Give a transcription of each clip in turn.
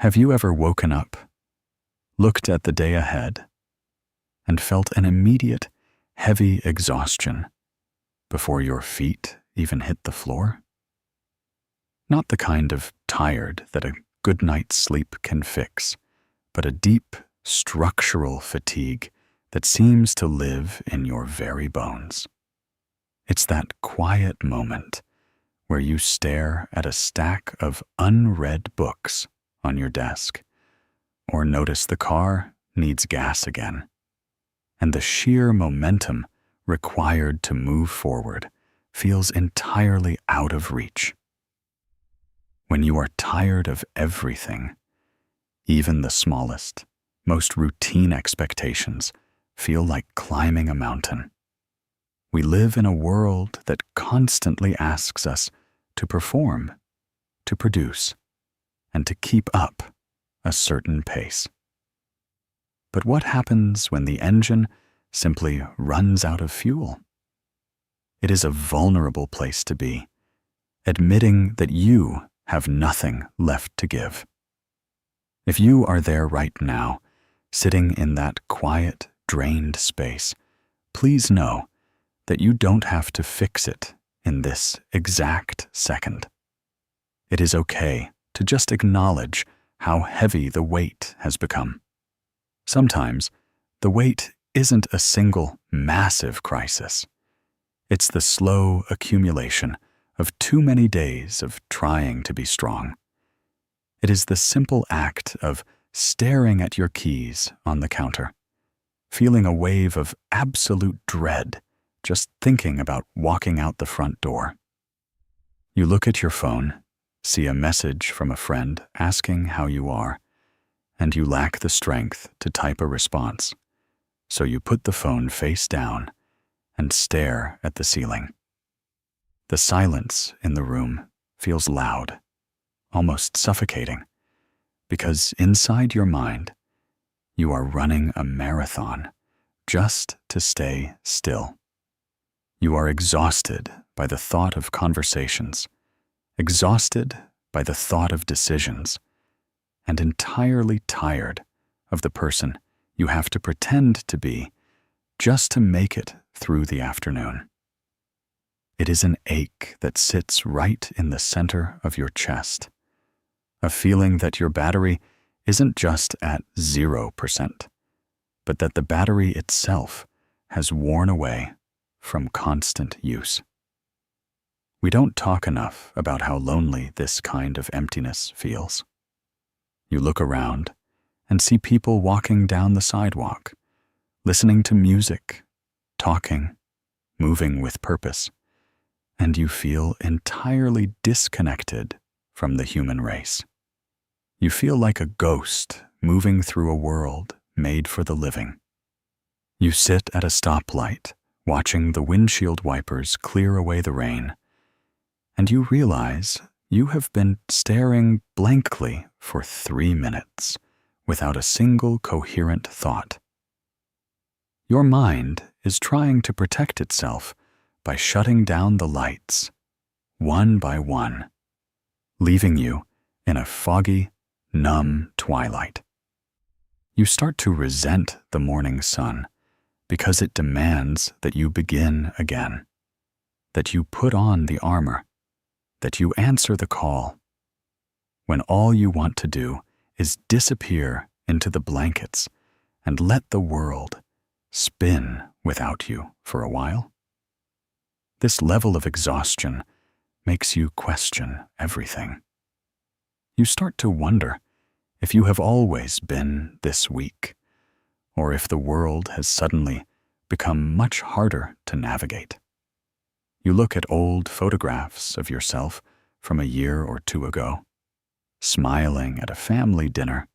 Have you ever woken up, looked at the day ahead, and felt an immediate, heavy exhaustion before your feet even hit the floor? Not the kind of tired that a good night's sleep can fix, but a deep, structural fatigue that seems to live in your very bones. It's that quiet moment where you stare at a stack of unread books on your desk, or notice the car needs gas again, and the sheer momentum required to move forward feels entirely out of reach. When you are tired of everything, even the smallest, most routine expectations feel like climbing a mountain. We live in a world that constantly asks us to perform, to produce, and to keep up a certain pace. But what happens when the engine simply runs out of fuel? It is a vulnerable place to be, admitting that you have nothing left to give. If you are there right now, sitting in that quiet, drained space, please know that you don't have to fix it in this exact second. It is okay to just acknowledge how heavy the weight has become. Sometimes, the weight isn't a single massive crisis. It's the slow accumulation of too many days of trying to be strong. It is the simple act of staring at your keys on the counter, feeling a wave of absolute dread just thinking about walking out the front door. You look at your phone, see a message from a friend asking how you are, and you lack the strength to type a response, so you put the phone face down and stare at the ceiling. The silence in the room feels loud, almost suffocating, because inside your mind, you are running a marathon just to stay still. You are exhausted by the thought of conversations, exhausted by the thought of decisions, and entirely tired of the person you have to pretend to be just to make it through the afternoon. It is an ache that sits right in the center of your chest, a feeling that your battery isn't just at 0%, but that the battery itself has worn away from constant use. We don't talk enough about how lonely this kind of emptiness feels. You look around and see people walking down the sidewalk, listening to music, talking, moving with purpose, and you feel entirely disconnected from the human race. You feel like a ghost moving through a world made for the living. You sit at a stoplight, watching the windshield wipers clear away the rain, and you realize you have been staring blankly for 3 minutes without a single coherent thought. Your mind is trying to protect itself by shutting down the lights, one by one, leaving you in a foggy, numb twilight. You start to resent the morning sun because it demands that you begin again, that you put on the armor, that you answer the call, when all you want to do is disappear into the blankets and let the world spin without you for a while. This level of exhaustion makes you question everything. You start to wonder if you have always been this weak, or if the world has suddenly become much harder to navigate. You look at old photographs of yourself from a year or two ago, smiling at a family dinner,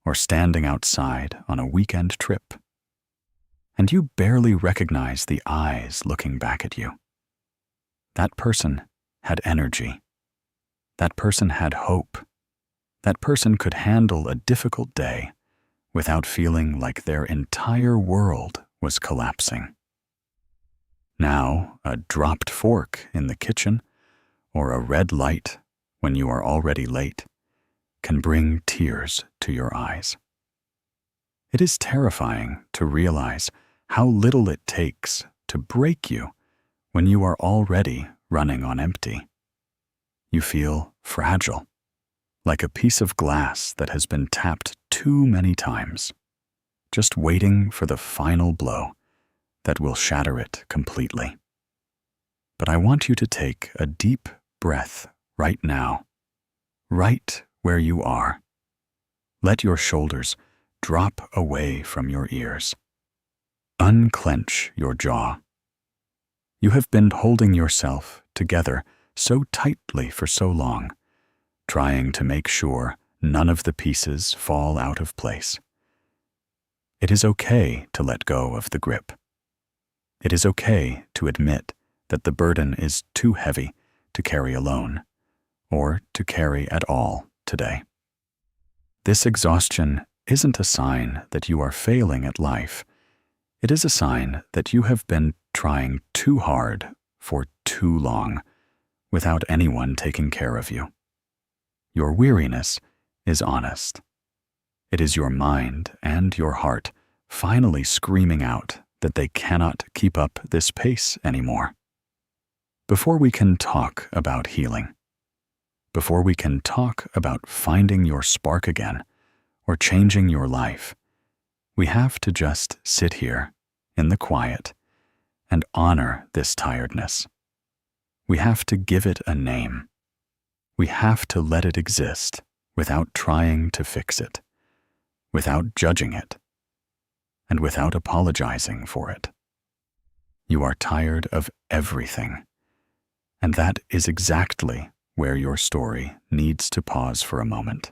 or standing outside on a weekend trip, and you barely recognize the eyes looking back at you. That person had energy. That person had hope. That person could handle a difficult day without feeling like their entire world was collapsing. Now, a dropped fork in the kitchen or a red light when you are already late can bring tears to your eyes. It is terrifying to realize how little it takes to break you when you are already running on empty. You feel fragile, like a piece of glass that has been tapped too many times, just waiting for the final blow that will shatter it completely. But I want you to take a deep breath right now, right where you are. Let your shoulders drop away from your ears. Unclench your jaw. You have been holding yourself together so tightly for so long, trying to make sure none of the pieces fall out of place. It is okay to let go of the grip. It is okay to admit that the burden is too heavy to carry alone, or to carry at all today. This exhaustion isn't a sign that you are failing at life. It is a sign that you have been trying too hard for too long without anyone taking care of you. Your weariness is honest. It is your mind and your heart finally screaming out that they cannot keep up this pace anymore. Before we can talk about healing, before we can talk about finding your spark again or changing your life, we have to just sit here in the quiet and honor this tiredness. We have to give it a name. We have to let it exist without trying to fix it, without judging it, and without apologizing for it. You are tired of everything, and that is exactly where your story needs to pause for a moment.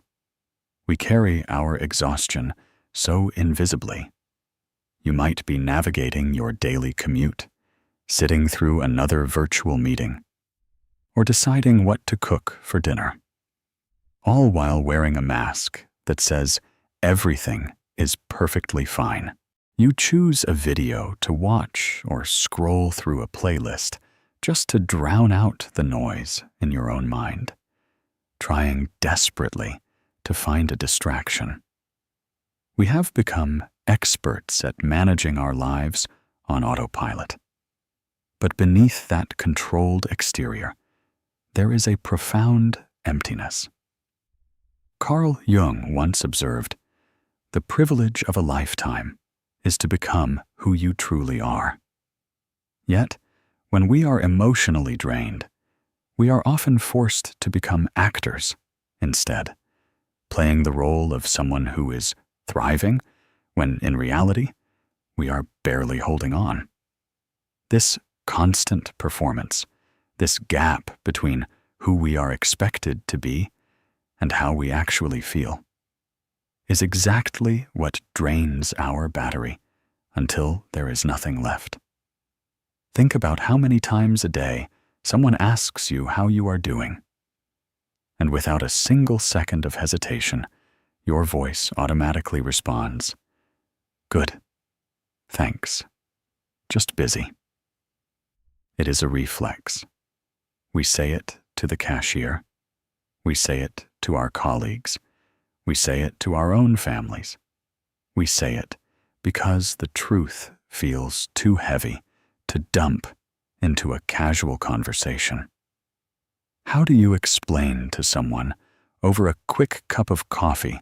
We carry our exhaustion so invisibly. You might be navigating your daily commute, sitting through another virtual meeting, or deciding what to cook for dinner, all while wearing a mask that says everything is perfectly fine. You choose a video to watch or scroll through a playlist just to drown out the noise in your own mind, trying desperately to find a distraction. We have become experts at managing our lives on autopilot. But beneath that controlled exterior, there is a profound emptiness. Carl Jung once observed, "The privilege of a lifetime is to become who you truly are." Yet, when we are emotionally drained, we are often forced to become actors instead, playing the role of someone who is thriving, when in reality, we are barely holding on. This constant performance, this gap between who we are expected to be and how we actually feel, is exactly what drains our battery until there is nothing left. Think about how many times a day someone asks you how you are doing, and without a single second of hesitation, your voice automatically responds, "Good. Thanks. Just busy." It is a reflex. We say it to the cashier. We say it to our colleagues. We say it to our own families. We say it because the truth feels too heavy to dump into a casual conversation. How do you explain to someone over a quick cup of coffee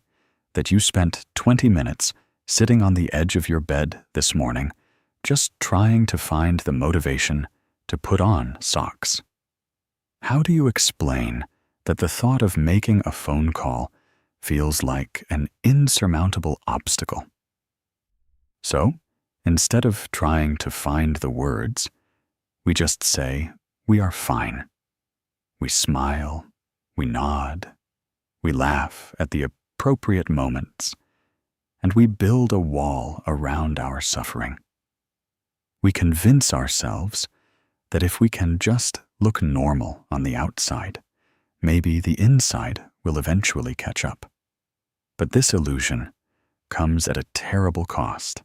that you spent 20 minutes sitting on the edge of your bed this morning, just trying to find the motivation to put on socks? How do you explain that the thought of making a phone call feels like an insurmountable obstacle? So, instead of trying to find the words, we just say, "We are fine." We smile, we nod, we laugh at the appropriate moments, and we build a wall around our suffering. We convince ourselves that if we can just look normal on the outside, maybe the inside will eventually catch up. But this illusion comes at a terrible cost.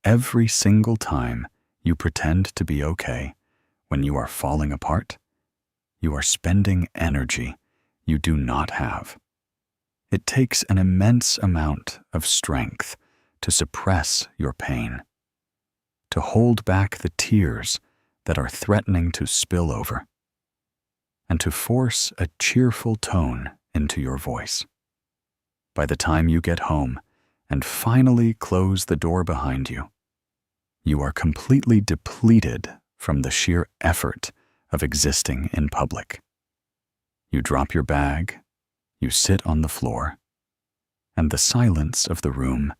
Every single time you pretend to be okay when you are falling apart, you are spending energy you do not have. It takes an immense amount of strength to suppress your pain, to hold back the tears that are threatening to spill over, and to force a cheerful tone into your voice. By the time you get home and finally close the door behind you, you are completely depleted from the sheer effort of existing in public. You drop your bag, you sit on the floor, and the silence of the room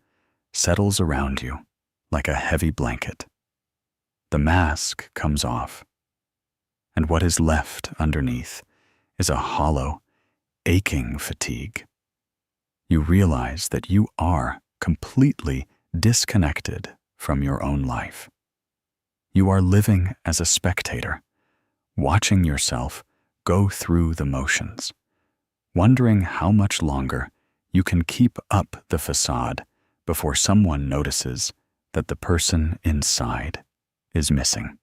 settles around you like a heavy blanket. The mask comes off, and what is left underneath is a hollow, aching fatigue. You realize that you are completely disconnected from your own life. You are living as a spectator, watching yourself go through the motions, wondering how much longer you can keep up the facade before someone notices that the person inside is missing.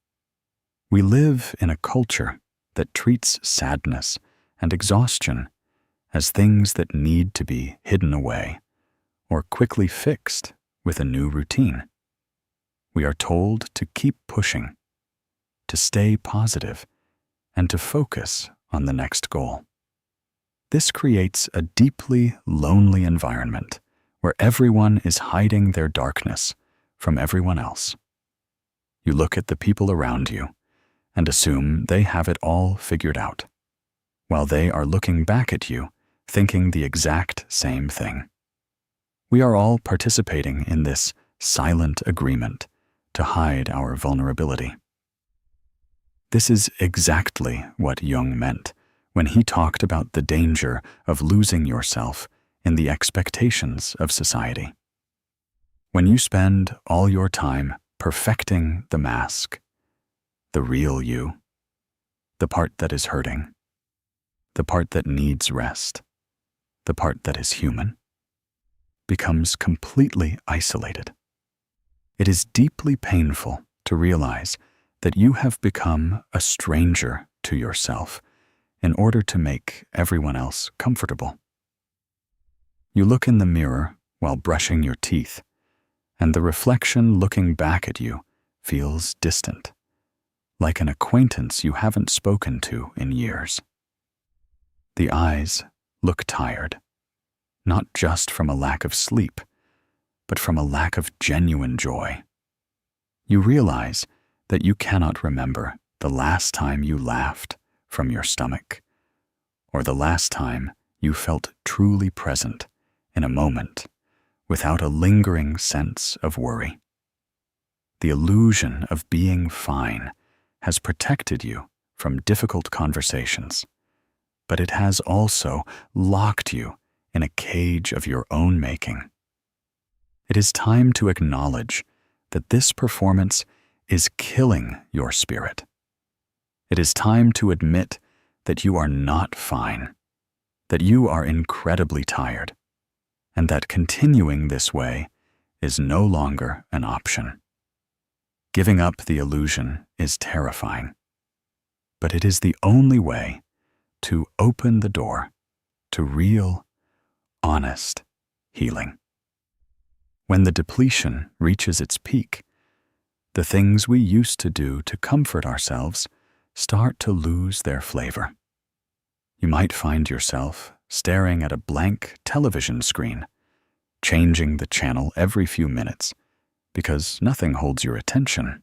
We live in a culture that treats sadness and exhaustion as things that need to be hidden away or quickly fixed with a new routine. We are told to keep pushing, to stay positive, and to focus on the next goal. This creates a deeply lonely environment where everyone is hiding their darkness from everyone else. You look at the people around you and assume they have it all figured out, while they are looking back at you thinking the exact same thing. We are all participating in this silent agreement to hide our vulnerability. This is exactly what Jung meant when he talked about the danger of losing yourself in the expectations of society. When you spend all your time perfecting the mask, the real you, the part that is hurting, the part that needs rest, the part that is human, becomes completely isolated. It is deeply painful to realize that you have become a stranger to yourself in order to make everyone else comfortable. You look in the mirror while brushing your teeth, and the reflection looking back at you feels distant, like an acquaintance you haven't spoken to in years. The eyes look tired, not just from a lack of sleep, but from a lack of genuine joy. You realize that you cannot remember the last time you laughed from your stomach, or the last time you felt truly present in a moment without a lingering sense of worry. The illusion of being fine has protected you from difficult conversations, but it has also locked you in a cage of your own making. It is time to acknowledge that this performance is killing your spirit. It is time to admit that you are not fine, that you are incredibly tired, and that continuing this way is no longer an option. Giving up the illusion is terrifying, but it is the only way to open the door to real, honest healing. When the depletion reaches its peak, the things we used to do to comfort ourselves start to lose their flavor. You might find yourself staring at a blank television screen, changing the channel every few minutes because nothing holds your attention.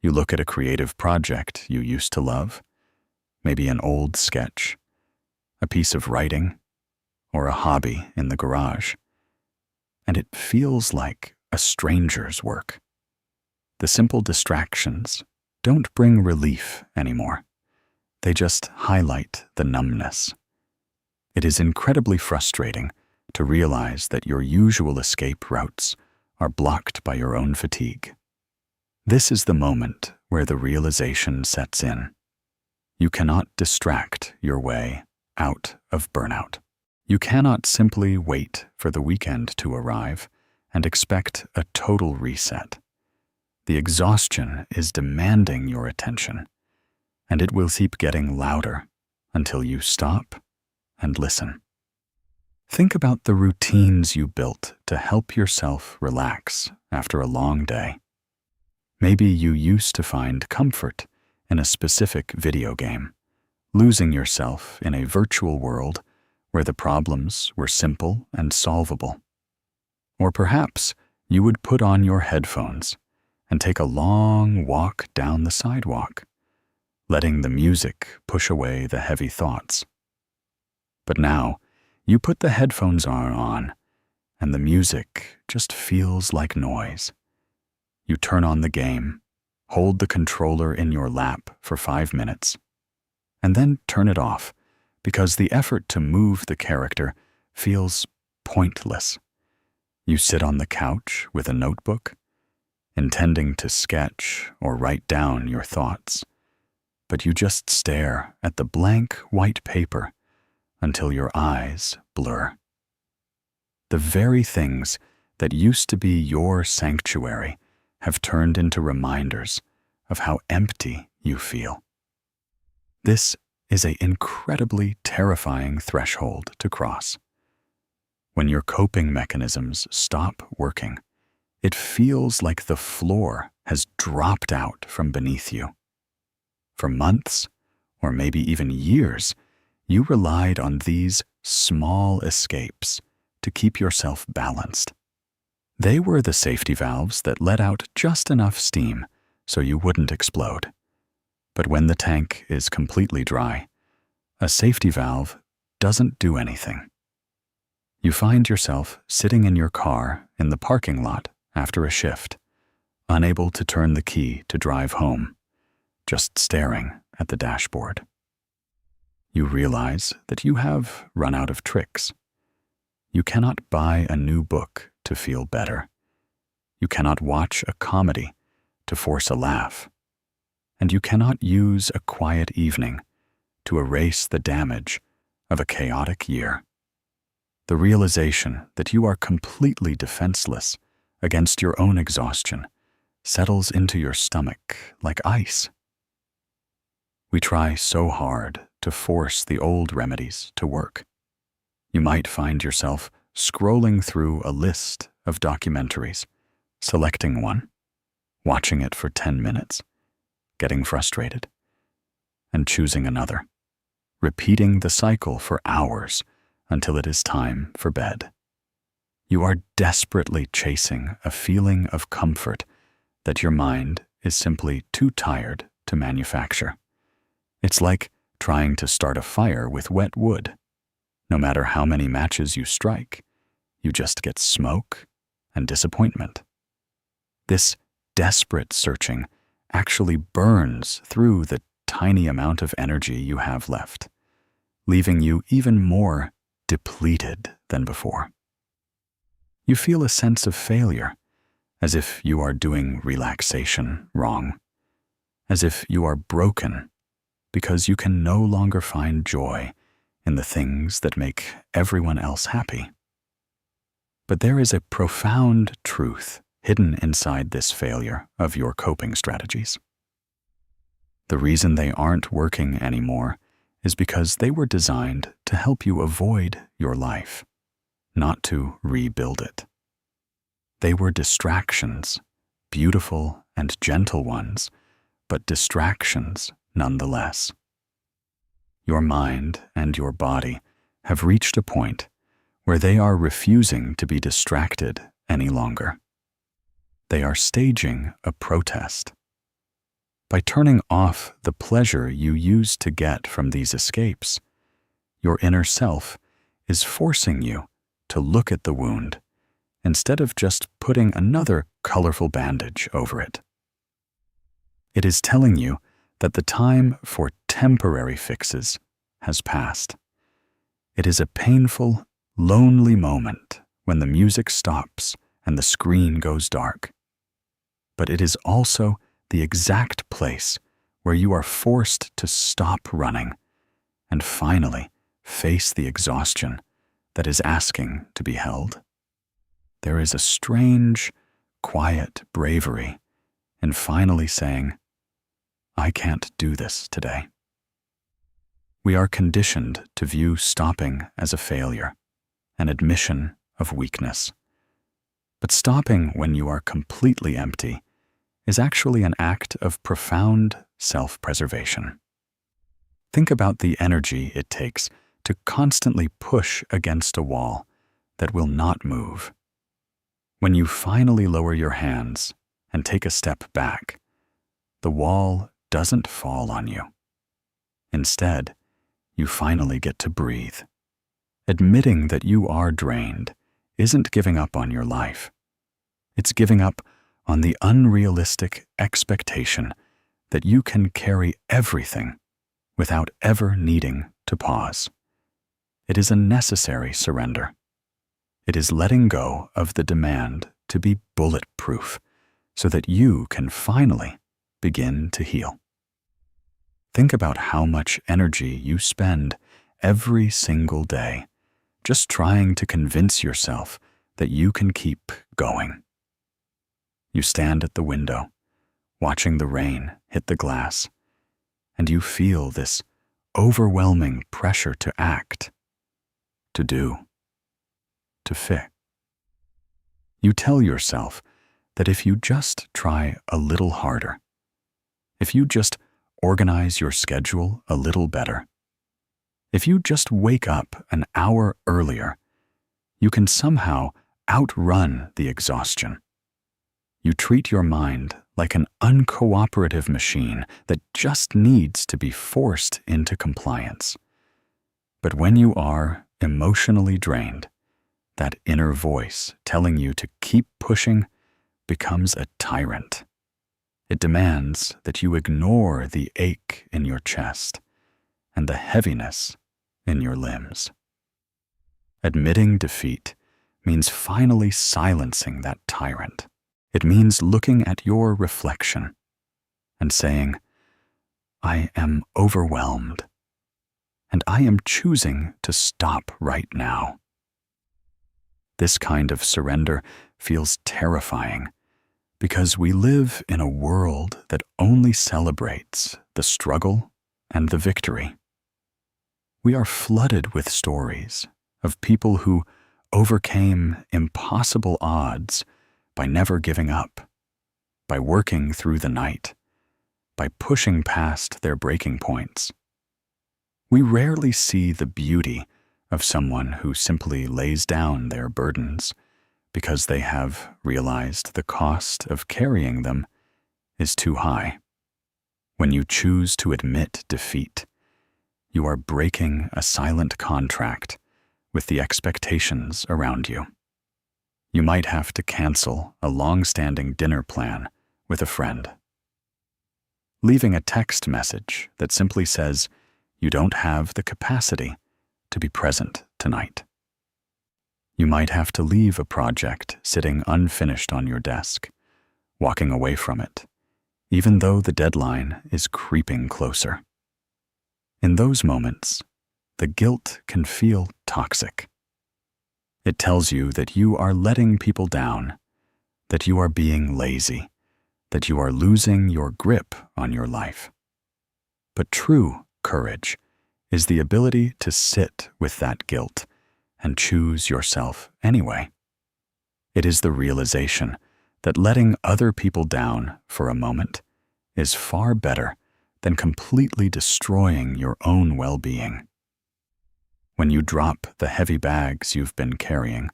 You look at a creative project you used to love, maybe an old sketch, a piece of writing, or a hobby in the garage, and it feels like a stranger's work. The simple distractions don't bring relief anymore. They just highlight the numbness. It is incredibly frustrating to realize that your usual escape routes are blocked by your own fatigue. This is the moment where the realization sets in. You cannot distract your way out of burnout. You cannot simply wait for the weekend to arrive and expect a total reset. The exhaustion is demanding your attention, and it will keep getting louder until you stop and listen. Think about the routines you built to help yourself relax after a long day. Maybe you used to find comfort in a specific video game, losing yourself in a virtual world where the problems were simple and solvable. Or perhaps you would put on your headphones and take a long walk down the sidewalk, letting the music push away the heavy thoughts. But now, you put the headphones on, and the music just feels like noise. You turn on the game, hold the controller in your lap for 5 minutes, and then turn it off because the effort to move the character feels pointless. You sit on the couch with a notebook, intending to sketch or write down your thoughts, but you just stare at the blank white paper until your eyes blur. The very things that used to be your sanctuary have turned into reminders of how empty you feel. This is an incredibly terrifying threshold to cross. When your coping mechanisms stop working, it feels like the floor has dropped out from beneath you. For months, or maybe even years, you relied on these small escapes to keep yourself balanced. They were the safety valves that let out just enough steam so you wouldn't explode. But when the tank is completely dry, a safety valve doesn't do anything. You find yourself sitting in your car in the parking lot after a shift, unable to turn the key to drive home, just staring at the dashboard. You realize that you have run out of tricks. You cannot buy a new book to feel better. You cannot watch a comedy to force a laugh. And you cannot use a quiet evening to erase the damage of a chaotic year. The realization that you are completely defenseless against your own exhaustion settles into your stomach like ice. We try so hard to force the old remedies to work. You might find yourself scrolling through a list of documentaries, selecting one, watching it for 10 minutes, getting frustrated, and choosing another, repeating the cycle for hours until it is time for bed. You are desperately chasing a feeling of comfort that your mind is simply too tired to manufacture. It's like trying to start a fire with wet wood. No matter how many matches you strike, you just get smoke and disappointment. This desperate searching actually burns through the tiny amount of energy you have left, leaving you even more depleted than before. You feel a sense of failure, as if you are doing relaxation wrong, as if you are broken because you can no longer find joy in the things that make everyone else happy. But there is a profound truth hidden inside this failure of your coping strategies. The reason they aren't working anymore is because they were designed to help you avoid your life, not to rebuild it. They were distractions, beautiful and gentle ones, but distractions nonetheless. Your mind and your body have reached a point where they are refusing to be distracted any longer. They are staging a protest. By turning off the pleasure you used to get from these escapes, your inner self is forcing you to look at the wound instead of just putting another colorful bandage over it. It is telling you that the time for temporary fixes has passed. It is a painful, lonely moment when the music stops and the screen goes dark. But it is also the exact place where you are forced to stop running and finally face the exhaustion that is asking to be held. There is a strange, quiet bravery in finally saying, "I can't do this today." We are conditioned to view stopping as a failure, an admission of weakness. But stopping when you are completely empty is actually an act of profound self-preservation. Think about the energy it takes to constantly push against a wall that will not move. When you finally lower your hands and take a step back, the wall doesn't fall on you. Instead, you finally get to breathe. Admitting that you are drained isn't giving up on your life. It's giving up on the unrealistic expectation that you can carry everything without ever needing to pause. It is a necessary surrender. It is letting go of the demand to be bulletproof so that you can finally begin to heal. Think about how much energy you spend every single day just trying to convince yourself that you can keep going. You stand at the window, watching the rain hit the glass, and you feel this overwhelming pressure to act, to do, to fix. You tell yourself that if you just try a little harder, if you just organize your schedule a little better, if you just wake up an hour earlier, you can somehow outrun the exhaustion. You treat your mind like an uncooperative machine that just needs to be forced into compliance. But when you are emotionally drained, that inner voice telling you to keep pushing becomes a tyrant. It demands that you ignore the ache in your chest and the heaviness in your limbs. Admitting defeat means finally silencing that tyrant. It means looking at your reflection and saying, I am overwhelmed, and I am choosing to stop right now. This kind of surrender feels terrifying because we live in a world that only celebrates the struggle and the victory. We are flooded with stories of people who overcame impossible odds by never giving up, by working through the night, by pushing past their breaking points. We rarely see the beauty of someone who simply lays down their burdens because they have realized the cost of carrying them is too high. When you choose to admit defeat, you are breaking a silent contract with the expectations around you. You might have to cancel a long-standing dinner plan with a friend. Leaving a text message that simply says you don't have the capacity to be present tonight. You might have to leave a project sitting unfinished on your desk, walking away from it, even though the deadline is creeping closer. In those moments, the guilt can feel toxic. It tells you that you are letting people down, that you are being lazy, that you are losing your grip on your life. But true courage is the ability to sit with that guilt and choose yourself anyway. It is the realization that letting other people down for a moment is far better than completely destroying your own well-being. When you drop the heavy bags you've been carrying,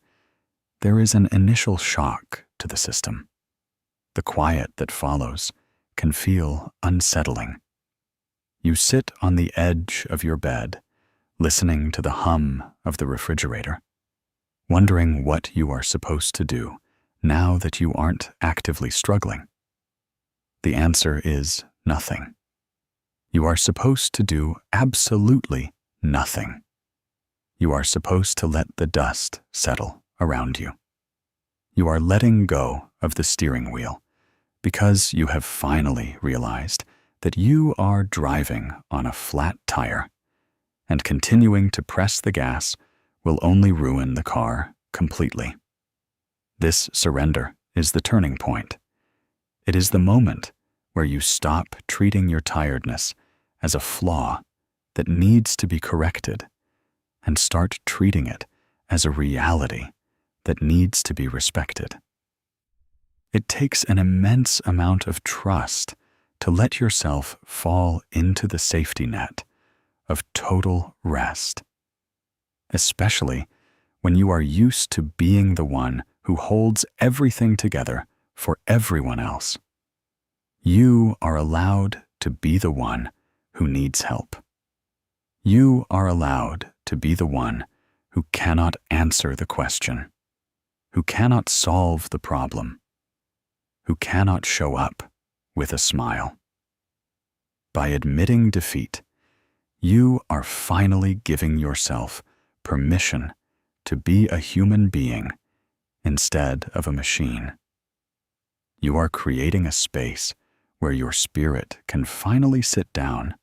there is an initial shock to the system. The quiet that follows can feel unsettling. You sit on the edge of your bed, listening to the hum of the refrigerator, wondering what you are supposed to do now that you aren't actively struggling. The answer is nothing. You are supposed to do absolutely nothing. You are supposed to let the dust settle around you. You are letting go of the steering wheel because you have finally realized that you are driving on a flat tire, and continuing to press the gas will only ruin the car completely. This surrender is the turning point. It is the moment where you stop treating your tiredness as a flaw that needs to be corrected and start treating it as a reality that needs to be respected. It takes an immense amount of trust to let yourself fall into the safety net of total rest, especially when you are used to being the one who holds everything together for everyone else. You are allowed to be the one who needs help. You are allowed to be the one who cannot answer the question, who cannot solve the problem, who cannot show up with a smile. By admitting defeat, you are finally giving yourself permission to be a human being instead of a machine. You are creating a space where your spirit can finally sit down,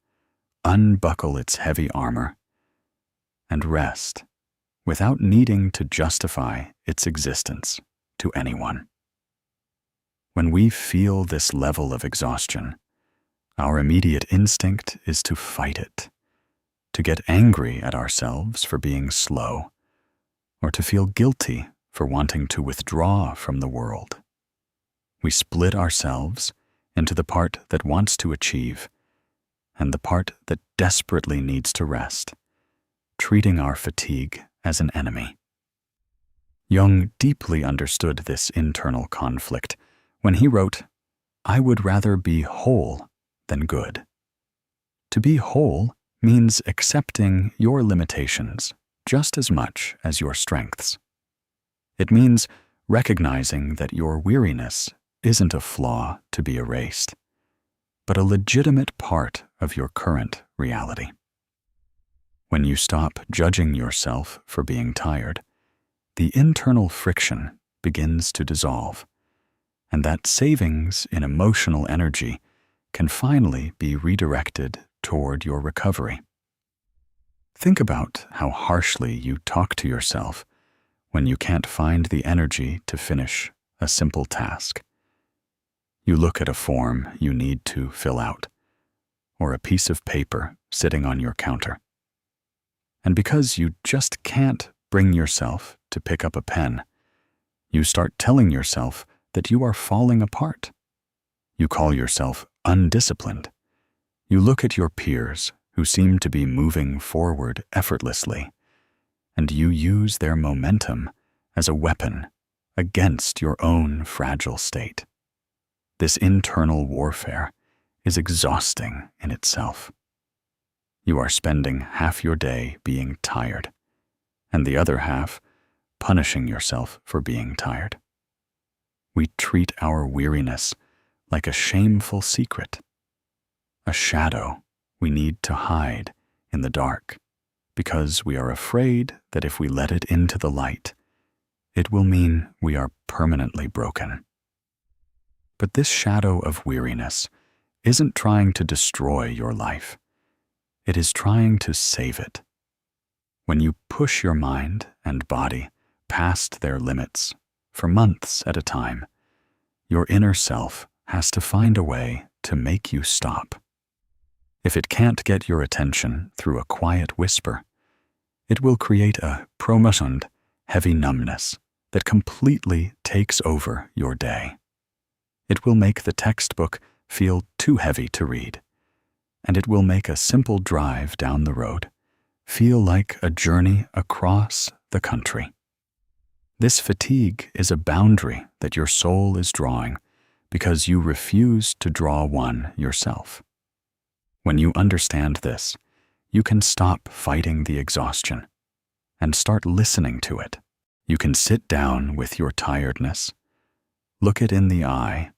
unbuckle its heavy armor, and rest without needing to justify its existence to anyone. When we feel this level of exhaustion, our immediate instinct is to fight it, to get angry at ourselves for being slow, or to feel guilty for wanting to withdraw from the world. We split ourselves into the part that wants to achieve and the part that desperately needs to rest, treating our fatigue as an enemy. Jung deeply understood this internal conflict when he wrote, "I would rather be whole than good." To be whole means accepting your limitations just as much as your strengths. It means recognizing that your weariness isn't a flaw to be erased, but a legitimate part of your current reality. When you stop judging yourself for being tired, the internal friction begins to dissolve, and that savings in emotional energy can finally be redirected toward your recovery. Think about how harshly you talk to yourself when you can't find the energy to finish a simple task. You look at a form you need to fill out, or a piece of paper sitting on your counter. And because you just can't bring yourself to pick up a pen, you start telling yourself that you are falling apart. You call yourself undisciplined. You look at your peers who seem to be moving forward effortlessly, and you use their momentum as a weapon against your own fragile state. This internal warfare is exhausting in itself. You are spending half your day being tired, and the other half punishing yourself for being tired. We treat our weariness like a shameful secret, a shadow we need to hide in the dark, because we are afraid that if we let it into the light, it will mean we are permanently broken. But this shadow of weariness isn't trying to destroy your life. It is trying to save it. When you push your mind and body past their limits for months at a time, your inner self has to find a way to make you stop. If it can't get your attention through a quiet whisper, it will create a profound, heavy numbness that completely takes over your day. It will make the textbook feel too heavy to read, and it will make a simple drive down the road feel like a journey across the country. This fatigue is a boundary that your soul is drawing because you refuse to draw one yourself. When you understand this, you can stop fighting the exhaustion and start listening to it. You can sit down with your tiredness, look it in the eye,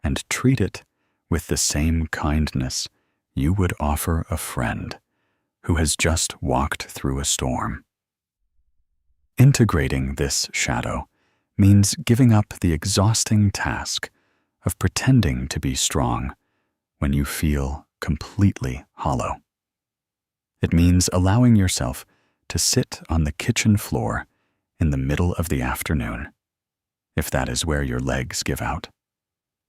and treat it with the same kindness you would offer a friend who has just walked through a storm. Integrating this shadow means giving up the exhausting task of pretending to be strong when you feel completely hollow. It means allowing yourself to sit on the kitchen floor in the middle of the afternoon, if that is where your legs give out,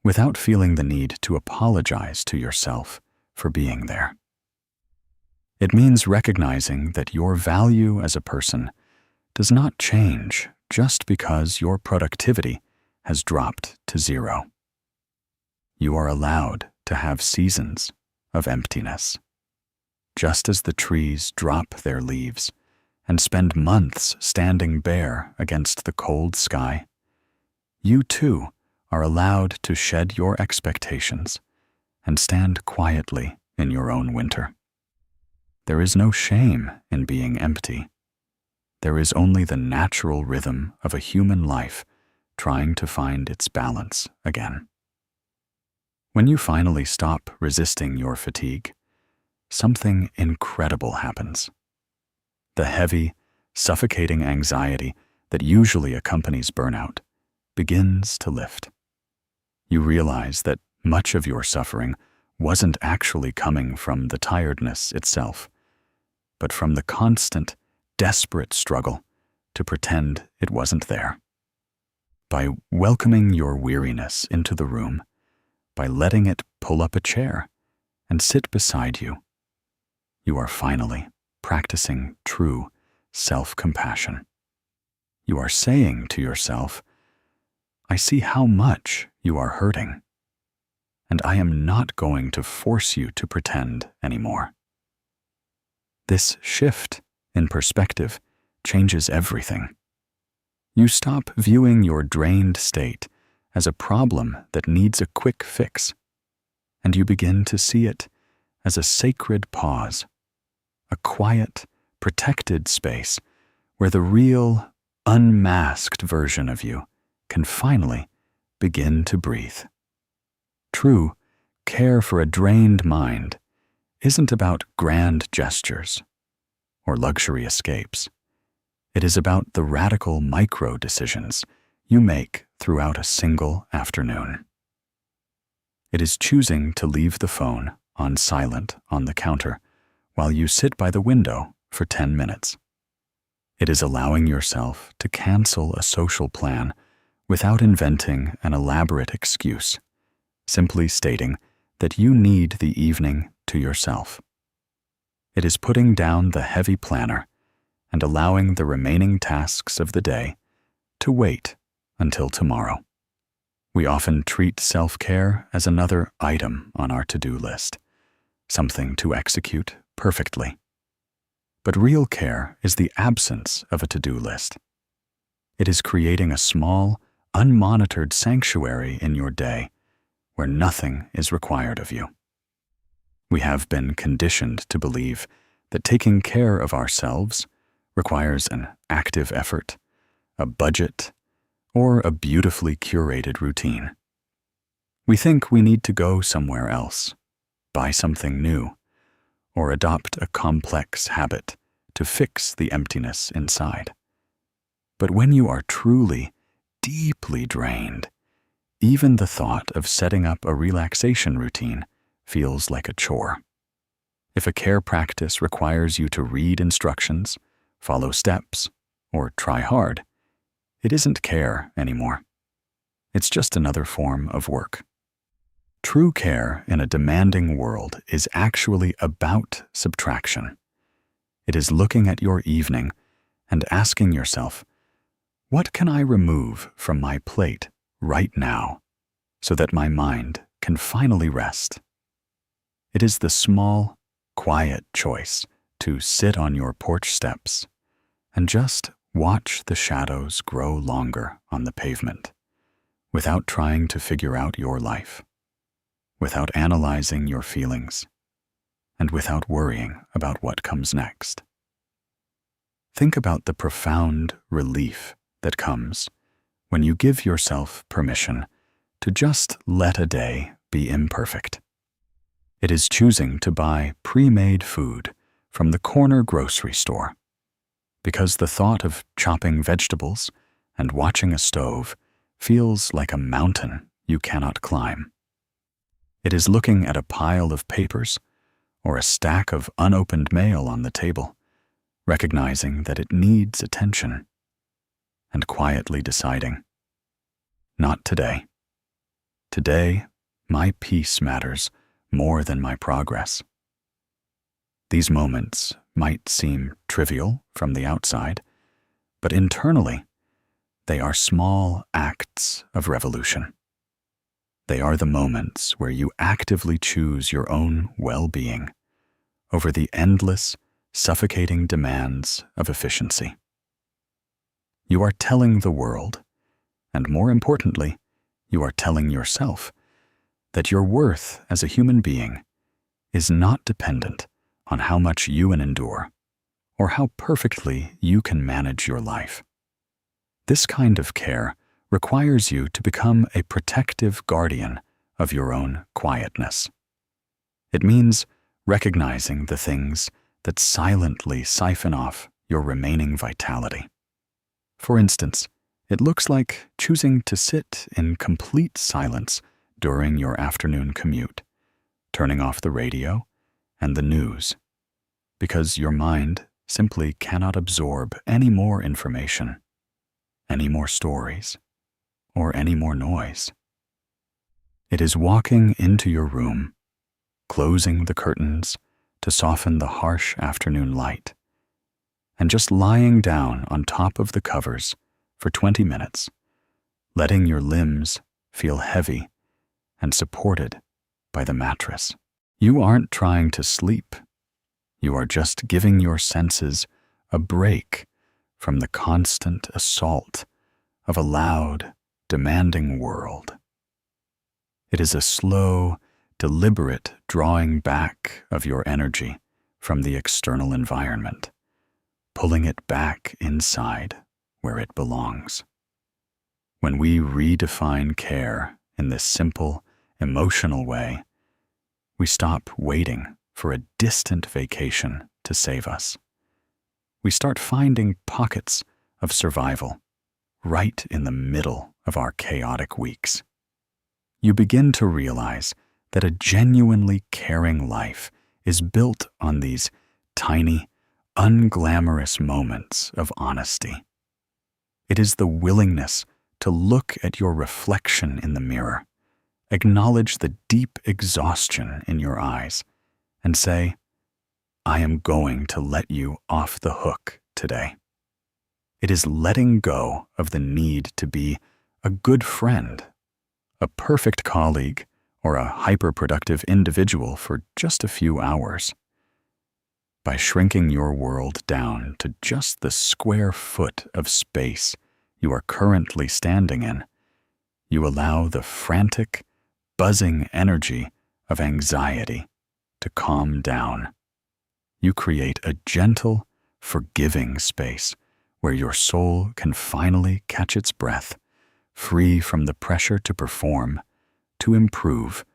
without feeling the need to apologize to yourself for being there. It means recognizing that your value as a person does not change just because your productivity has dropped to zero. You are allowed to have seasons of emptiness. Just as the trees drop their leaves and spend months standing bare against the cold sky, you too are allowed to shed your expectations and stand quietly in your own winter. There is no shame in being empty. There is only the natural rhythm of a human life trying to find its balance again. When you finally stop resisting your fatigue, something incredible happens. The heavy, suffocating anxiety that usually accompanies burnout begins to lift. You realize that much of your suffering wasn't actually coming from the tiredness itself, but from the constant, desperate struggle to pretend it wasn't there. By welcoming your weariness into the room, by letting it pull up a chair and sit beside you, you are finally practicing true self-compassion. You are saying to yourself, I see how much you are hurting, and I am not going to force you to pretend anymore. This shift in perspective changes everything. You stop viewing your drained state as a problem that needs a quick fix, and you begin to see it as a sacred pause, a quiet, protected space where the real, unmasked version of you can finally begin to breathe. True care for a drained mind isn't about grand gestures or luxury escapes. It is about the radical micro-decisions you make throughout a single afternoon. It is choosing to leave the phone on silent on the counter while you sit by the window for 10 minutes. It is allowing yourself to cancel a social plan without inventing an elaborate excuse, simply stating that you need the evening to yourself. It is putting down the heavy planner and allowing the remaining tasks of the day to wait until tomorrow. We often treat self-care as another item on our to-do list, something to execute perfectly. But real care is the absence of a to-do list. It is creating a small, unmonitored sanctuary in your day where nothing is required of you. We have been conditioned to believe that taking care of ourselves requires an active effort, a budget, or a beautifully curated routine. We think we need to go somewhere else, buy something new, or adopt a complex habit to fix the emptiness inside. But when you are truly, deeply drained, even the thought of setting up a relaxation routine feels like a chore. If a care practice requires you to read instructions, follow steps, or try hard, it isn't care anymore. It's just another form of work. True care in a demanding world is actually about subtraction. It is looking at your evening and asking yourself, what can I remove from my plate right now so that my mind can finally rest? It is the small, quiet choice to sit on your porch steps and just watch the shadows grow longer on the pavement without trying to figure out your life, without analyzing your feelings, and without worrying about what comes next. Think about the profound relief that comes when you give yourself permission to just let a day be imperfect. It is choosing to buy pre-made food from the corner grocery store, because the thought of chopping vegetables and watching a stove feels like a mountain you cannot climb. It is looking at a pile of papers or a stack of unopened mail on the table, recognizing that it needs attention, and quietly deciding, not today. Today, my peace matters more than my progress. These moments might seem trivial from the outside, But internally, they are small acts of revolution. They are the moments where you actively choose your own well-being over the endless, suffocating demands of efficiency. You are telling the world, and more importantly, you are telling yourself, that your worth as a human being is not dependent on how much you can endure or how perfectly you can manage your life. This kind of care requires you to become a protective guardian of your own quietness. It means recognizing the things that silently siphon off your remaining vitality. For instance, it looks like choosing to sit in complete silence during your afternoon commute, turning off the radio and the news, because your mind simply cannot absorb any more information, any more stories, or any more noise. It is walking into your room, closing the curtains to soften the harsh afternoon light, and just lying down on top of the covers for 20 minutes, letting your limbs feel heavy and supported by the mattress. You aren't trying to sleep. You are just giving your senses a break from the constant assault of a loud, demanding world. It is a slow, deliberate drawing back of your energy from the external environment, pulling it back inside where it belongs. When we redefine care in this simple, emotional way, we stop waiting for a distant vacation to save us. We start finding pockets of survival right in the middle of our chaotic weeks. You begin to realize that a genuinely caring life is built on these tiny, unglamorous moments of honesty. It is the willingness to look at your reflection in the mirror, acknowledge the deep exhaustion in your eyes, and say, I am going to let you off the hook today. It is letting go of the need to be a good friend, a perfect colleague, or a hyper-productive individual for just a few hours. By shrinking your world down to just the square foot of space you are currently standing in, you allow the frantic, buzzing energy of anxiety to calm down. You create a gentle, forgiving space where your soul can finally catch its breath, free from the pressure to perform, to improve,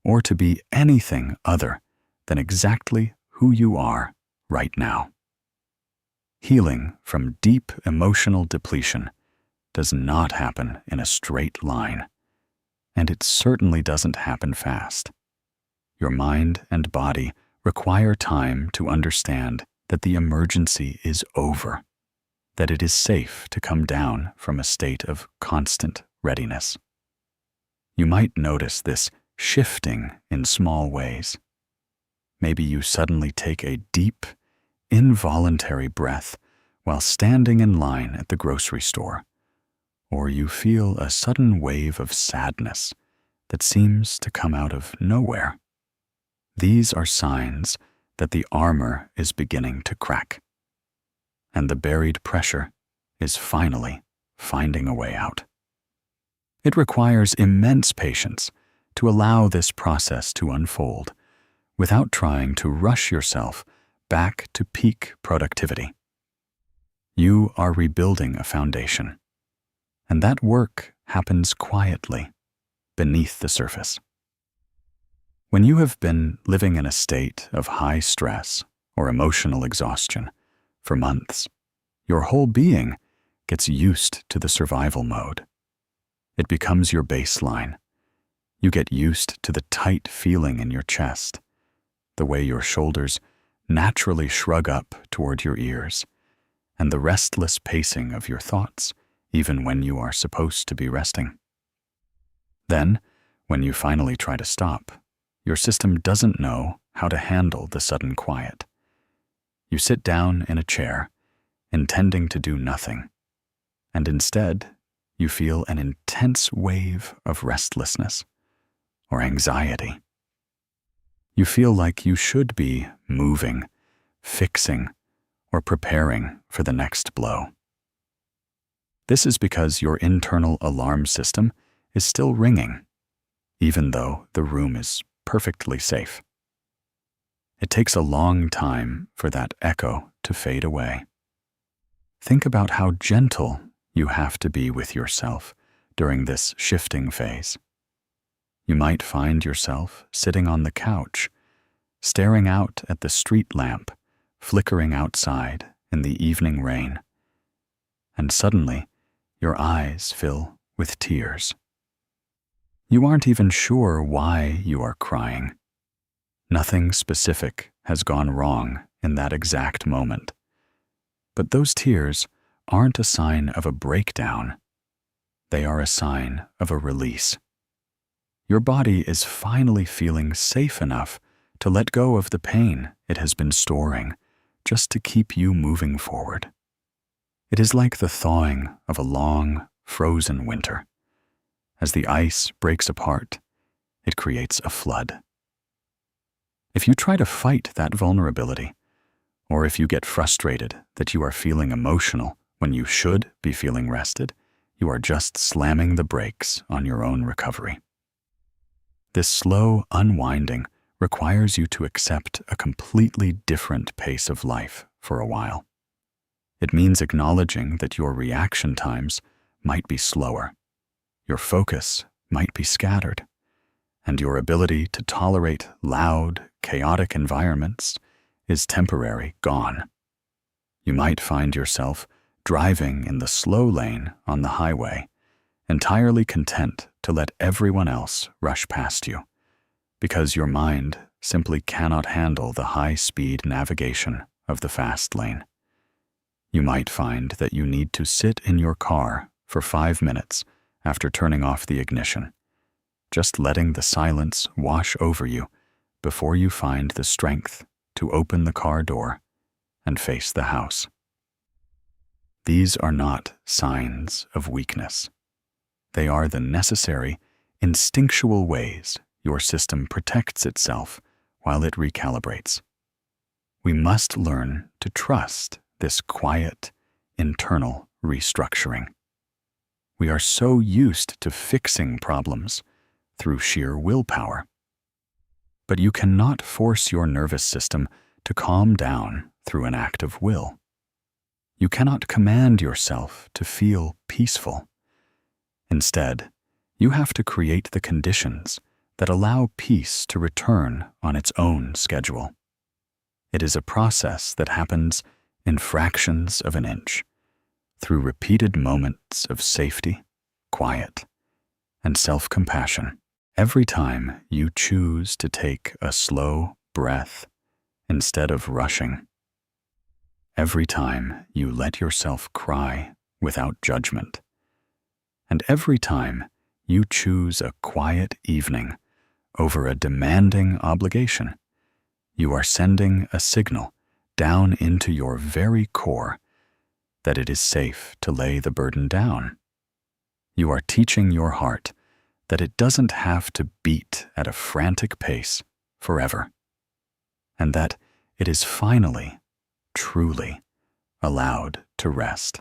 or to be anything other than exactly who you are right now. Healing from deep emotional depletion does not happen in a straight line, and it certainly doesn't happen fast. Your mind and body require time to understand that the emergency is over, that it is safe to come down from a state of constant readiness. You might notice this shifting in small ways. Maybe you suddenly take a deep, involuntary breath while standing in line at the grocery store, or you feel a sudden wave of sadness that seems to come out of nowhere. These are signs that the armor is beginning to crack, and the buried pressure is finally finding a way out. It requires immense patience to allow this process to unfold without trying to rush yourself back to peak productivity. You are rebuilding a foundation, and that work happens quietly beneath the surface. When you have been living in a state of high stress or emotional exhaustion for months, your whole being gets used to the survival mode. It becomes your baseline. You get used to the tight feeling in your chest, the way your shoulders naturally shrug up toward your ears, and the restless pacing of your thoughts, even when you are supposed to be resting. Then, when you finally try to stop, your system doesn't know how to handle the sudden quiet. You sit down in a chair, intending to do nothing, and instead you feel an intense wave of restlessness or anxiety. You feel like you should be moving, fixing, or preparing for the next blow. This is because your internal alarm system is still ringing, even though the room is perfectly safe. It takes a long time for that echo to fade away. Think about how gentle you have to be with yourself during this shifting phase. You might find yourself sitting on the couch, staring out at the street lamp flickering outside in the evening rain, and suddenly your eyes fill with tears. You aren't even sure why you are crying. Nothing specific has gone wrong in that exact moment. But those tears aren't a sign of a breakdown. They are a sign of a release. Your body is finally feeling safe enough to let go of the pain it has been storing just to keep you moving forward. It is like the thawing of a long, frozen winter. As the ice breaks apart, it creates a flood. If you try to fight that vulnerability, or if you get frustrated that you are feeling emotional when you should be feeling rested, you are just slamming the brakes on your own recovery. This slow unwinding requires you to accept a completely different pace of life for a while. It means acknowledging that your reaction times might be slower, your focus might be scattered, and your ability to tolerate loud, chaotic environments is temporarily gone. You might find yourself driving in the slow lane on the highway, entirely content to let everyone else rush past you, because your mind simply cannot handle the high-speed navigation of the fast lane. You might find that you need to sit in your car for 5 minutes after turning off the ignition, just letting the silence wash over you before you find the strength to open the car door and face the house. These are not signs of weakness. They are the necessary, instinctual ways your system protects itself while it recalibrates. We must learn to trust this quiet, internal restructuring. We are so used to fixing problems through sheer willpower. But you cannot force your nervous system to calm down through an act of will. You cannot command yourself to feel peaceful. Instead, you have to create the conditions that allow peace to return on its own schedule. It is a process that happens in fractions of an inch, through repeated moments of safety, quiet, and self-compassion. Every time you choose to take a slow breath instead of rushing, every time you let yourself cry without judgment, and every time you choose a quiet evening over a demanding obligation, you are sending a signal down into your very core that it is safe to lay the burden down. You are teaching your heart that it doesn't have to beat at a frantic pace forever, and that it is finally, truly allowed to rest.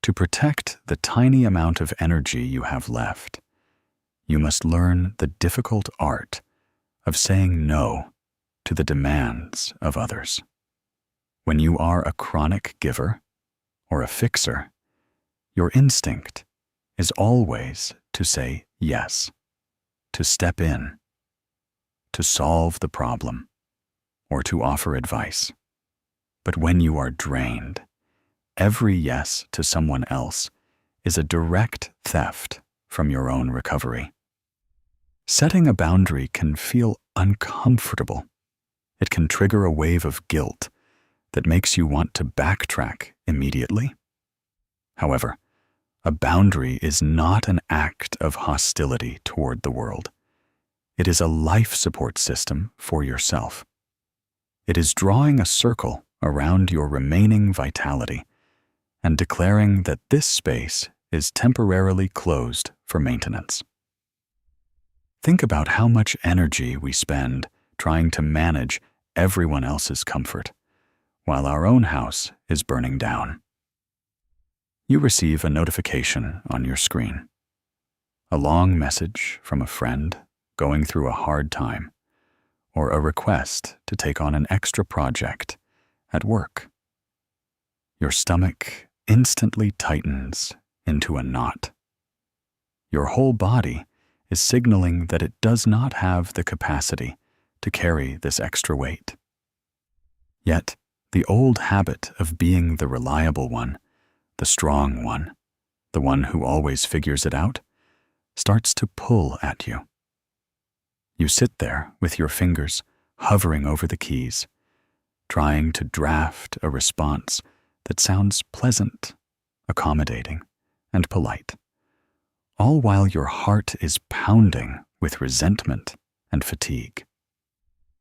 To protect the tiny amount of energy you have left, you must learn the difficult art of saying no to the demands of others. When you are a chronic giver or a fixer, your instinct is always to say yes, to step in, to solve the problem, or to offer advice. But when you are drained, every yes to someone else is a direct theft from your own recovery. Setting a boundary can feel uncomfortable. It can trigger a wave of guilt that makes you want to backtrack immediately. However, a boundary is not an act of hostility toward the world. It is a life support system for yourself. It is drawing a circle around your remaining vitality and declaring that this space is temporarily closed for maintenance. Think about how much energy we spend trying to manage everyone else's comfort, while our own house is burning down. You receive a notification on your screen. A long message from a friend going through a hard time, or a request to take on an extra project at work. Your stomach instantly tightens into a knot. Your whole body is signaling that it does not have the capacity to carry this extra weight. Yet, the old habit of being the reliable one, the strong one, the one who always figures it out, starts to pull at you. You sit there with your fingers hovering over the keys, trying to draft a response that sounds pleasant, accommodating, and polite, all while your heart is pounding with resentment and fatigue.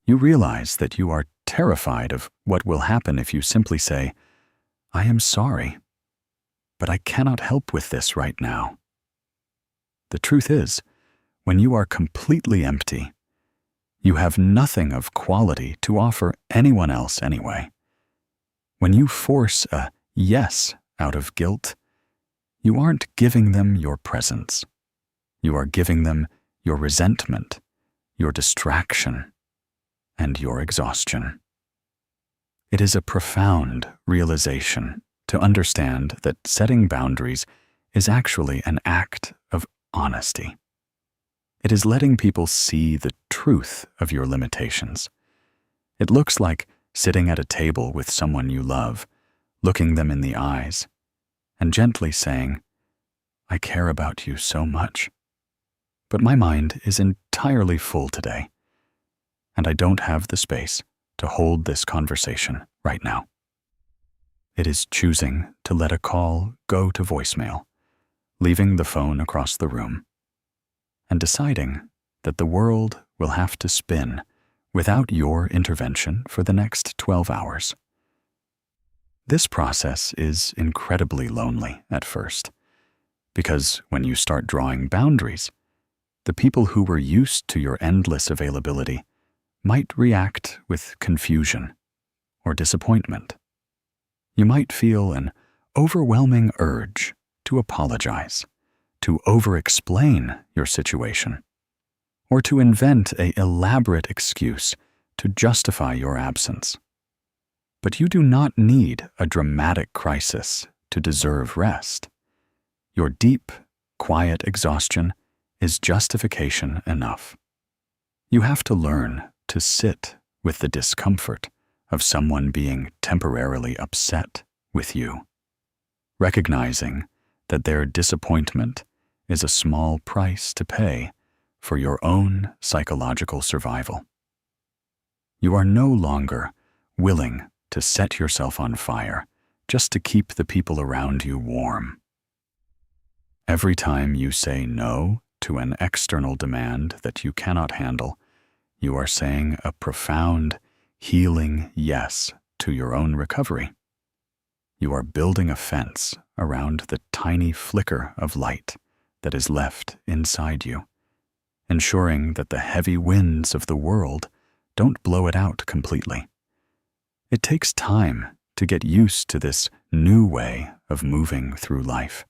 You realize that you are terrified of what will happen if you simply say, "I am sorry, but I cannot help with this right now." The truth is, when you are completely empty, you have nothing of quality to offer anyone else anyway. When you force a yes out of guilt, you aren't giving them your presence. You are giving them your resentment, your distraction, and your exhaustion. It is a profound realization to understand that setting boundaries is actually an act of honesty. It is letting people see the truth of your limitations. It looks like sitting at a table with someone you love, looking them in the eyes, and gently saying, "I care about you so much, but my mind is entirely full today, and I don't have the space to hold this conversation right now." It is choosing to let a call go to voicemail, leaving the phone across the room, and deciding that the world will have to spin without your intervention for the next 12 hours. This process is incredibly lonely at first, because when you start drawing boundaries, the people who were used to your endless availability might react with confusion or disappointment. You might feel an overwhelming urge to apologize, to over-explain your situation, or to invent an elaborate excuse to justify your absence. But you do not need a dramatic crisis to deserve rest. Your deep, quiet exhaustion is justification enough. You have to learn to sit with the discomfort of someone being temporarily upset with you, recognizing that their disappointment is a small price to pay for your own psychological survival. You are no longer willing to set yourself on fire just to keep the people around you warm. Every time you say no to an external demand that you cannot handle, you are saying a profound, healing yes to your own recovery. You are building a fence around the tiny flicker of light that is left inside you, ensuring that the heavy winds of the world don't blow it out completely. It takes time to get used to this new way of moving through life.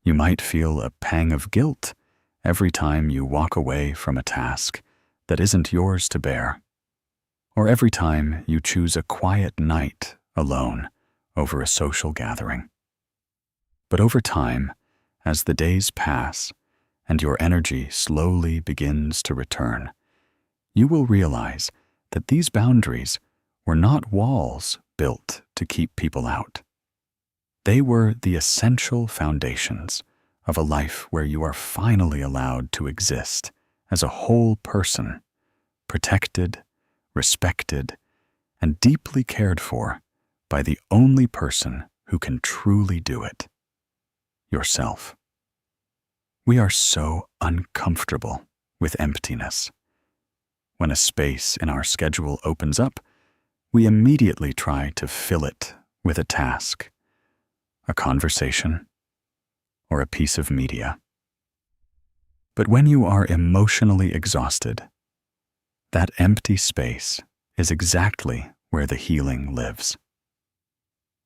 You might feel a pang of guilt every time you walk away from a task that isn't yours to bear, or every time you choose a quiet night alone over a social gathering. But over time, as the days pass and your energy slowly begins to return, you will realize that these boundaries were not walls built to keep people out. They were the essential foundations of a life where you are finally allowed to exist as a whole person, protected, respected, and deeply cared for by the only person who can truly do it: yourself. We are so uncomfortable with emptiness. When a space in our schedule opens up, we immediately try to fill it with a task, a conversation, or a piece of media. But when you are emotionally exhausted, that empty space is exactly where the healing lives.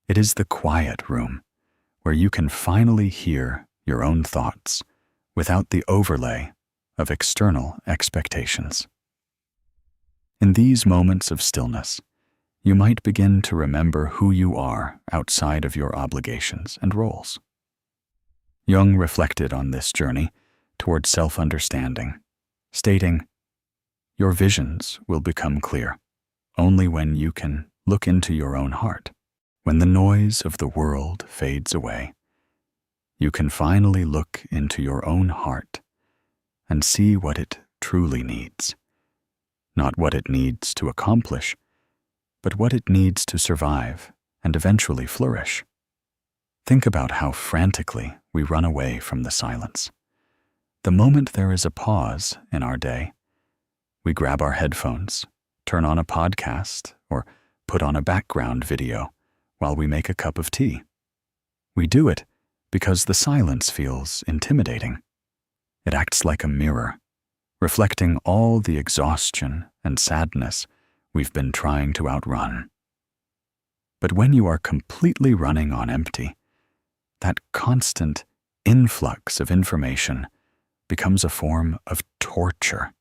It is the quiet room where you can finally hear your own thoughts without the overlay of external expectations. In these moments of stillness, you might begin to remember who you are outside of your obligations and roles. Jung reflected on this journey toward self-understanding, stating, "Your visions will become clear only when you can look into your own heart. When the noise of the world fades away, you can finally look into your own heart and see what it truly needs. Not what it needs to accomplish, but what it needs to survive and eventually flourish." Think about how frantically we run away from the silence. The moment there is a pause in our day, we grab our headphones, turn on a podcast, or put on a background video while we make a cup of tea. We do it because the silence feels intimidating. It acts like a mirror, reflecting all the exhaustion and sadness we've been trying to outrun. But when you are completely running on empty, that constant influx of information becomes a form of torture.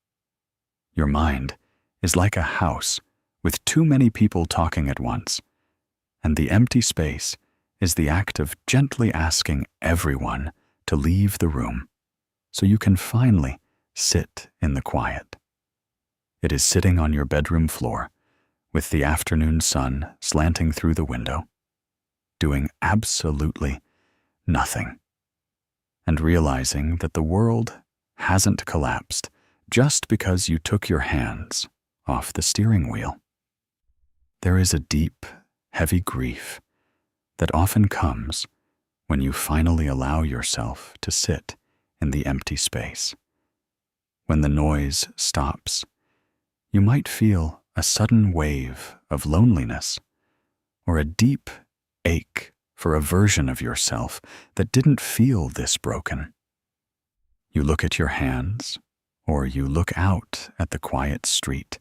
Your mind is like a house with too many people talking at once, and the empty space is the act of gently asking everyone to leave the room so you can finally sit in the quiet. It is sitting on your bedroom floor with the afternoon sun slanting through the window, doing absolutely nothing, and realizing that the world hasn't collapsed just because you took your hands off the steering wheel. There is a deep, heavy grief that often comes when you finally allow yourself to sit in the empty space. When the noise stops, you might feel a sudden wave of loneliness or a deep ache for a version of yourself that didn't feel this broken. You look at your hands, or you look out at the quiet street,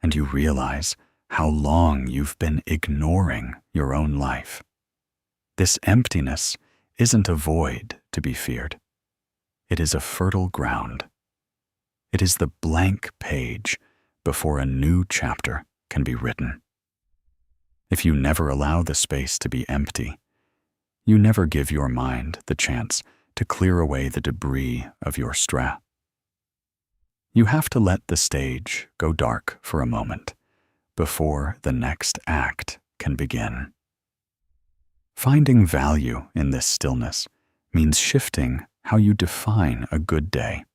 and you realize how long you've been ignoring your own life. This emptiness isn't a void to be feared. It is a fertile ground. It is the blank page before a new chapter can be written. If you never allow the space to be empty, you never give your mind the chance to clear away the debris of your stress. You have to let the stage go dark for a moment before the next act can begin. Finding value in this stillness means shifting how you define a good day.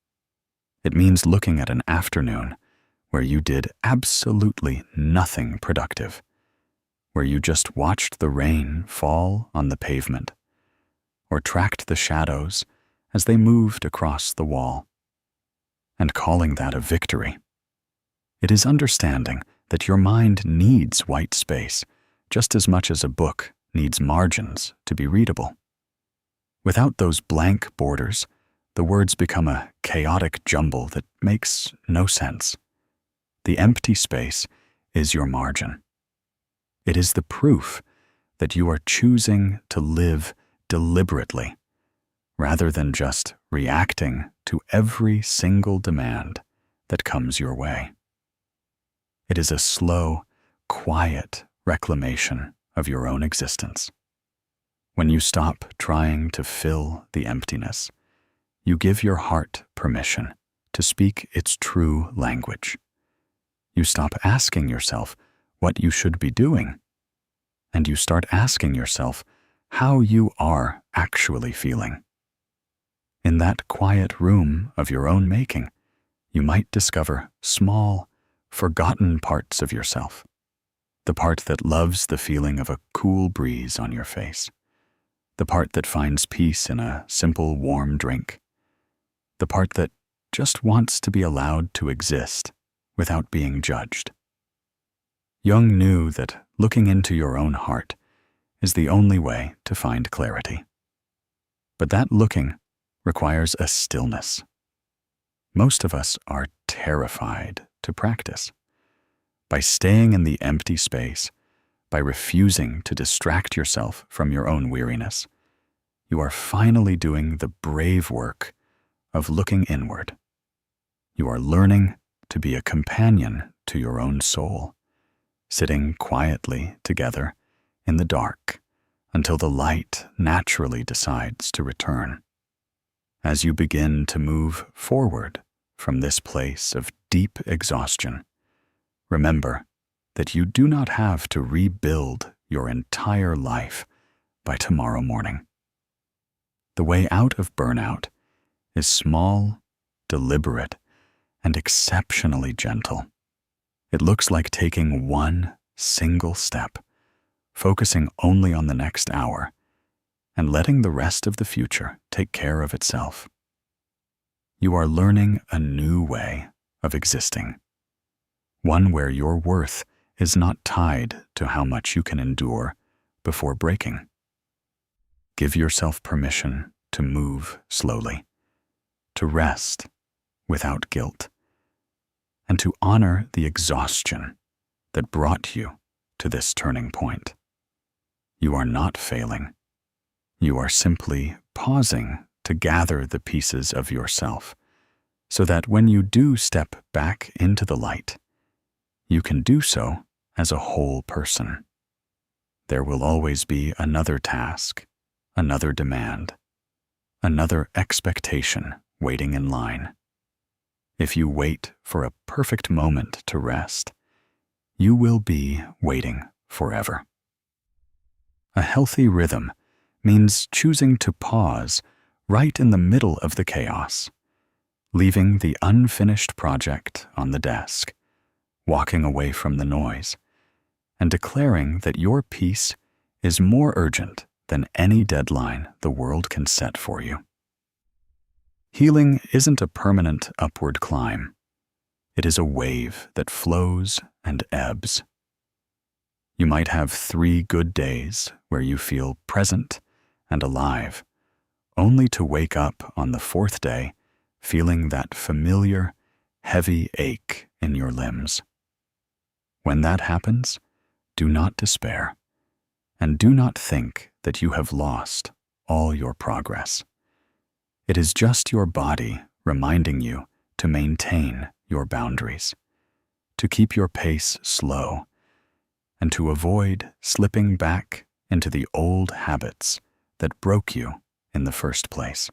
It means looking at an afternoon where you did absolutely nothing productive, where you just watched the rain fall on the pavement, or tracked the shadows as they moved across the wall, and calling that a victory. It is understanding that your mind needs white space just as much as a book needs margins to be readable. Without those blank borders, the words become a chaotic jumble that makes no sense. The empty space is your margin. It is the proof that you are choosing to live deliberately, rather than just reacting to every single demand that comes your way. It is a slow, quiet reclamation of your own existence. When you stop trying to fill the emptiness, you give your heart permission to speak its true language. You stop asking yourself what you should be doing, and you start asking yourself how you are actually feeling. In that quiet room of your own making, you might discover small, forgotten parts of yourself. The part that loves the feeling of a cool breeze on your face. The part that finds peace in a simple, warm drink. The part that just wants to be allowed to exist without being judged. Jung knew that looking into your own heart is the only way to find clarity. But that looking requires a stillness. Most of us are terrified to practice. By staying in the empty space, by refusing to distract yourself from your own weariness, you are finally doing the brave work of looking inward. You are learning to be a companion to your own soul, sitting quietly together in the dark until the light naturally decides to return. As you begin to move forward from this place of deep exhaustion, remember that you do not have to rebuild your entire life by tomorrow morning. The way out of burnout is small, deliberate, and exceptionally gentle. It looks like taking one single step, focusing only on the next hour, and letting the rest of the future take care of itself. You are learning a new way of existing, one where your worth is not tied to how much you can endure before breaking. Give yourself permission to move slowly, to rest without guilt, and to honor the exhaustion that brought you to this turning point. You are not failing. You are simply pausing to gather the pieces of yourself, so that when you do step back into the light, you can do so as a whole person. There will always be another task, another demand, another expectation waiting in line. If you wait for a perfect moment to rest, you will be waiting forever. A healthy rhythm means choosing to pause right in the middle of the chaos, leaving the unfinished project on the desk, walking away from the noise, and declaring that your peace is more urgent than any deadline the world can set for you. Healing isn't a permanent upward climb. It is a wave that flows and ebbs. You might have 3 good days where you feel present and alive, only to wake up on the 4th day feeling that familiar, heavy ache in your limbs. When that happens, do not despair, and do not think that you have lost all your progress. It is just your body reminding you to maintain your boundaries, to keep your pace slow, and to avoid slipping back into the old habits that broke you in the first place.